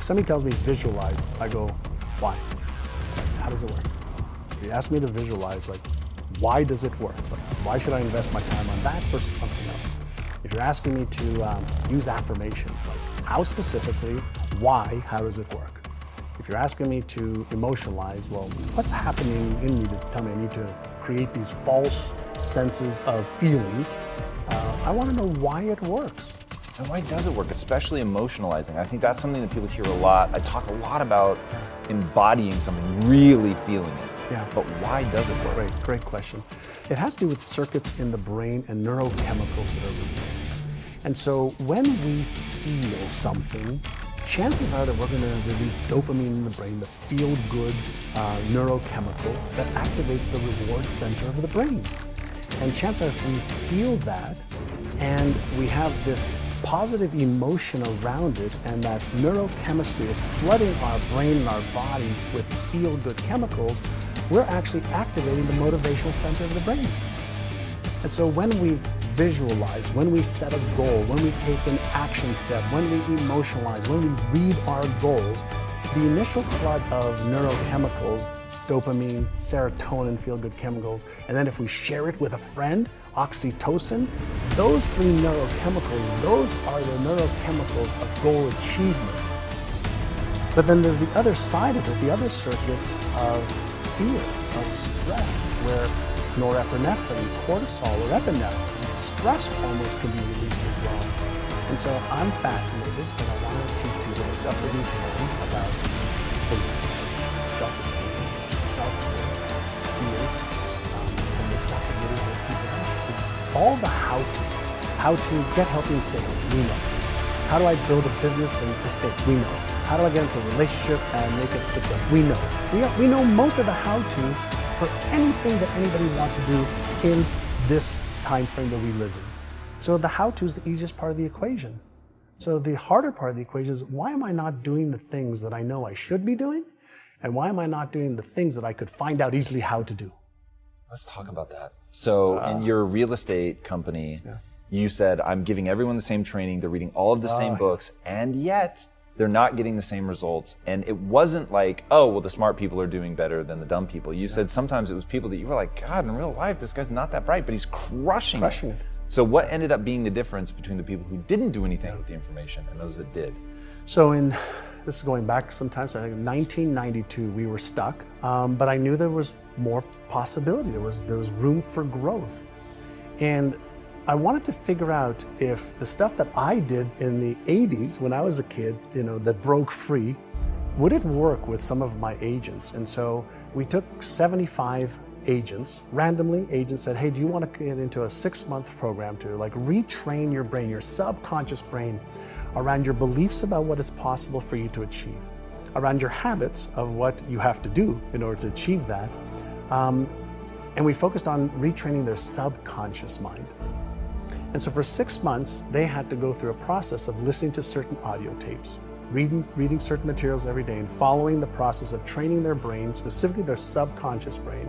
somebody tells me visualize, I go, why? How does it work? If you ask me to visualize, like, why does it work? Like, why should I invest my time on that versus something else? If you're asking me to use affirmations, like how specifically, why, how does it work? If you're asking me to emotionalize, well, what's happening in me to tell me I need to create these false senses of feelings? I want to know why it works. And why does it work, especially emotionalizing? I think that's something that people hear a lot. I talk a lot about embodying something, really feeling it. Yeah. But why does it work? Great question. It has to do with circuits in the brain and neurochemicals that are released. And so when we feel something, chances are that we're going to release dopamine in the brain, the feel-good neurochemical that activates the reward center of the brain. And chances are if we feel that and we have this positive emotion around it and that neurochemistry is flooding our brain and our body with feel-good chemicals, we're actually activating the motivational center of the brain. And so when we visualize, when we set a goal, when we take an action step, when we emotionalize, when we read our goals, the initial flood of neurochemicals, dopamine, serotonin, feel-good chemicals, and then if we share it with a friend, oxytocin, those three neurochemicals, those are the neurochemicals of goal achievement. But then there's the other side of it, the other circuits of fear, of stress, where norepinephrine, cortisol, or epinephrine, stress hormones can be released as well. And so I'm fascinated, and I want to teach people the stuff that we've learned about beliefs, self-esteem, self-worth, fears, and the stuff that really holds people back is all the how to get healthy and stay healthy, we know. How do I build a business and sustain? We know. How do I get into a relationship and make it successful? We know. We know most of the how-to for anything that anybody wants to do in this time frame that we live in. So the how-to is the easiest part of the equation. So the harder part of the equation is, why am I not doing the things that I know I should be doing? And why am I not doing the things that I could find out easily how to do? Let's talk about that. So in your real estate company, you said, I'm giving everyone the same training, they're reading all of the same books, and yet they're not getting the same results. And it wasn't like, oh, well, the smart people are doing better than the dumb people. You said sometimes it was people that you were like, God, in real life, this guy's not that bright, but he's crushing it. So what ended up being the difference between the people who didn't do anything with the information and those that did? So this is going back sometimes, I think in 1992, we were stuck, but I knew there was more possibility. There was room for growth. And I wanted to figure out if the stuff that I did in the 80s when I was a kid, that broke free, would it work with some of my agents? And so we took 75 agents, randomly agents said, hey, do you want to get into a 6-month program to retrain your brain, your subconscious brain, around your beliefs about what is possible for you to achieve, around your habits of what you have to do in order to achieve that. And we focused on retraining their subconscious mind. And so for 6 months, they had to go through a process of listening to certain audio tapes, reading certain materials every day, and following the process of training their brain, specifically their subconscious brain,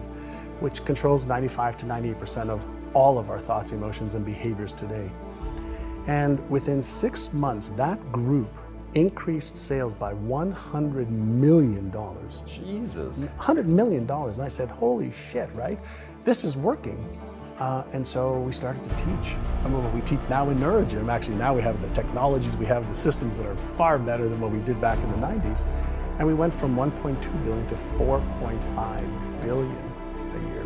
which controls 95 to 98% of all of our thoughts, emotions, and behaviors today. And within 6 months, that group increased sales by $100 million. Jesus. $100 million. And I said, holy shit, right? This is working. And so we started to teach. Some of what we teach now in NeuroGym, actually now we have the technologies, we have the systems that are far better than what we did back in the 90s. And we went from 1.2 billion to 4.5 billion a year.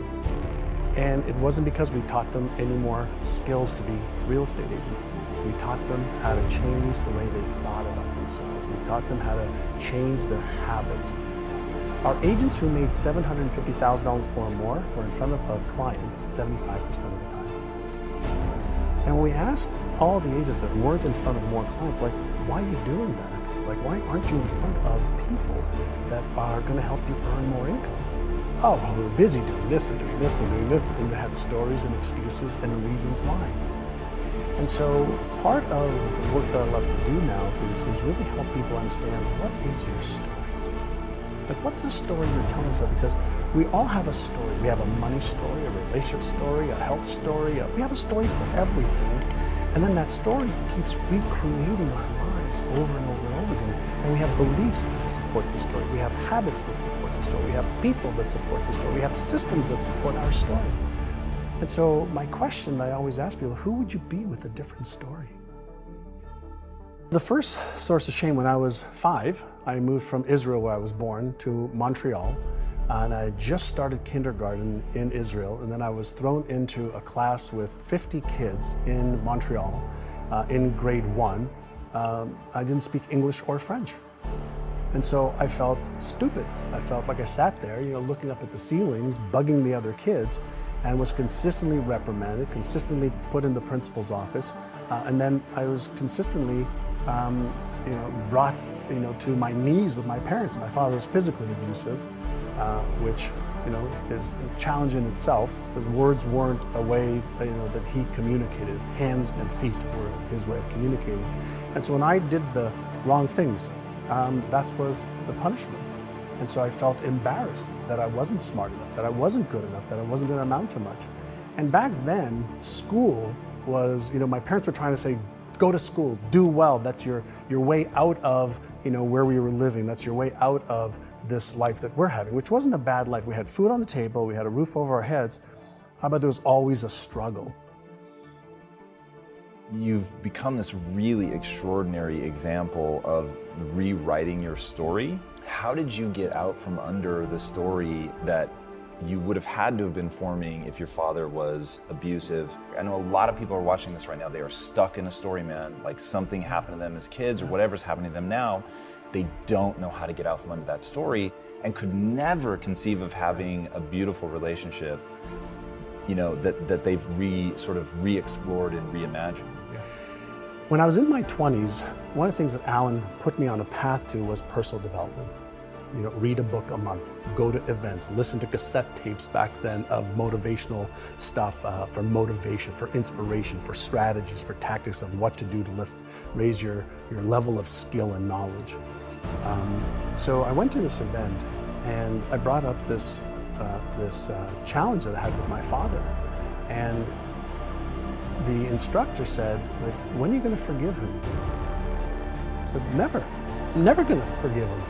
And it wasn't because we taught them any more skills to be real estate agents. We taught them how to change the way they thought about themselves. We taught them how to change their habits. Our agents who made $750,000 or more were in front of a client 75% of the time. And when we asked all the agents that weren't in front of more clients, why are you doing that? Why aren't you in front of people that are going to help you earn more income? Oh, well, we're busy doing this and doing this and doing this, and they had stories and excuses and reasons why. And so part of the work that I love to do now is really help people understand, what is your story? What's the story you're telling yourself? Because we all have a story. We have a money story, a relationship story, a health story. We have a story for everything. And then that story keeps recreating our lives over and over and over again. And we have beliefs that support the story. We have habits that support the story. We have people that support the story. We have systems that support our story. And so my question that I always ask people, who would you be with a different story? The first source of shame, when I was 5, I moved from Israel, where I was born, to Montreal. And I just started kindergarten in Israel. And then I was thrown into a class with 50 kids in Montreal in grade 1. I didn't speak English or French. And so I felt stupid. I felt like I sat there, looking up at the ceilings, bugging the other kids, and was consistently reprimanded, consistently put in the principal's office. And then I was consistently brought to my knees with my parents. My father was physically abusive, which is challenging in itself, because words weren't a way that he communicated. Hands and feet were his way of communicating. And so when I did the wrong things, that was the punishment. And so I felt embarrassed that I wasn't smart enough, that I wasn't good enough, that I wasn't going to amount to much. And back then, school was, my parents were trying to say, go to school, do well. That's your way out of, where we were living. That's your way out of this life that we're having, which wasn't a bad life. We had food on the table, we had a roof over our heads, but there was always a struggle. You've become this really extraordinary example of rewriting your story. How did you get out from under the story that you would have had to have been forming if your father was abusive? I know a lot of people are watching this right now. They are stuck in a story, man. Like something happened to them as kids or whatever's happening to them now. They don't know how to get out from under that story and could never conceive of having a beautiful relationship, that they've re-explored and reimagined. Yeah. When I was in my 20s, one of the things that Alan put me on a path to was personal development. Read a book a month, go to events, listen to cassette tapes back then of motivational stuff for motivation, for inspiration, for strategies, for tactics of what to do to raise your level of skill and knowledge. So I went to this event and I brought up this challenge that I had with my father. And the instructor said, when are you going to forgive him? I said, never. I'm never going to forgive him.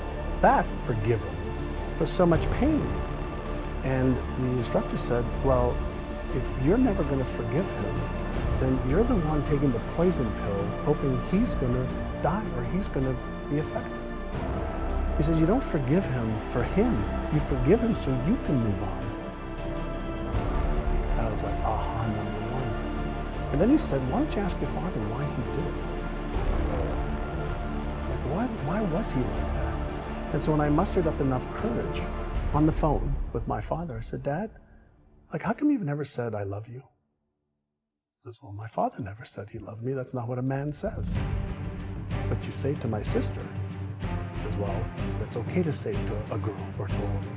Forgive him. There's so much pain. And the instructor said, well, if you're never going to forgive him, then you're the one taking the poison pill, hoping he's going to die or he's going to be affected. He says, you don't forgive him for him. You forgive him so you can move on. And I was like, aha, number one. And then he said, why don't you ask your father why he did it? Why was he like that? And so when I mustered up enough courage on the phone with my father, I said, Dad, how come you've never said I love you? He says, well, my father never said he loved me. That's not what a man says. But you say it to my sister. He says, well, it's okay to say it to a girl or to a woman.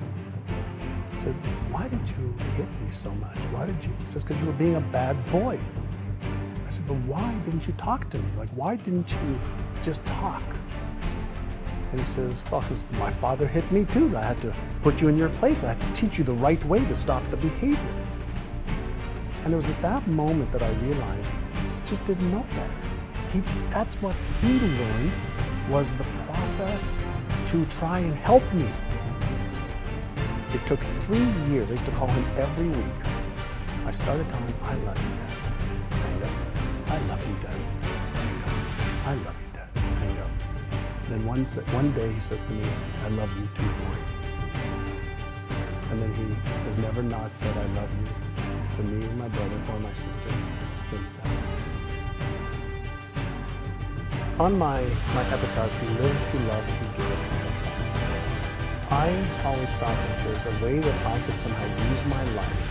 He said, why did you hit me so much? Why did you? He says, because you were being a bad boy. I said, but why didn't you talk to me? Why didn't you just talk? And he says, well, because my father hit me too. I had to put you in your place. I had to teach you the right way to stop the behavior. And it was at that moment that I realized he just didn't know better. That's what he learned, was the process to try and help me. It took 3 years. I used to call him every week. I started telling him, I love you, Dad. Hang up. I love you, Dad. Hang up. I love you, Dad. Hang up. Then one day he says to me, I love you too, boy. And then he has never not said I love you to me, my brother, or my sister since then. On my epitaphs, he lived, he loved, he gave. I always thought that there's a way that I could somehow use my life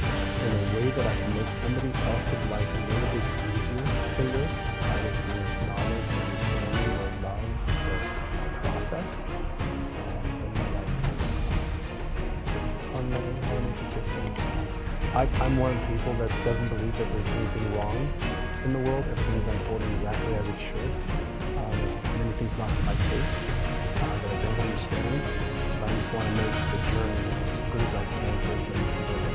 in a way that I can make somebody else's life a little bit easier to live, either through knowledge, understanding, or love, or process. Then my life's so fun, how to make a difference. I'm one of the people that doesn't believe that there's anything wrong in the world. Everything is unfolding exactly as it should. Many things not to my taste that I don't understand. But I just want to make the journey as good as I can for as many people as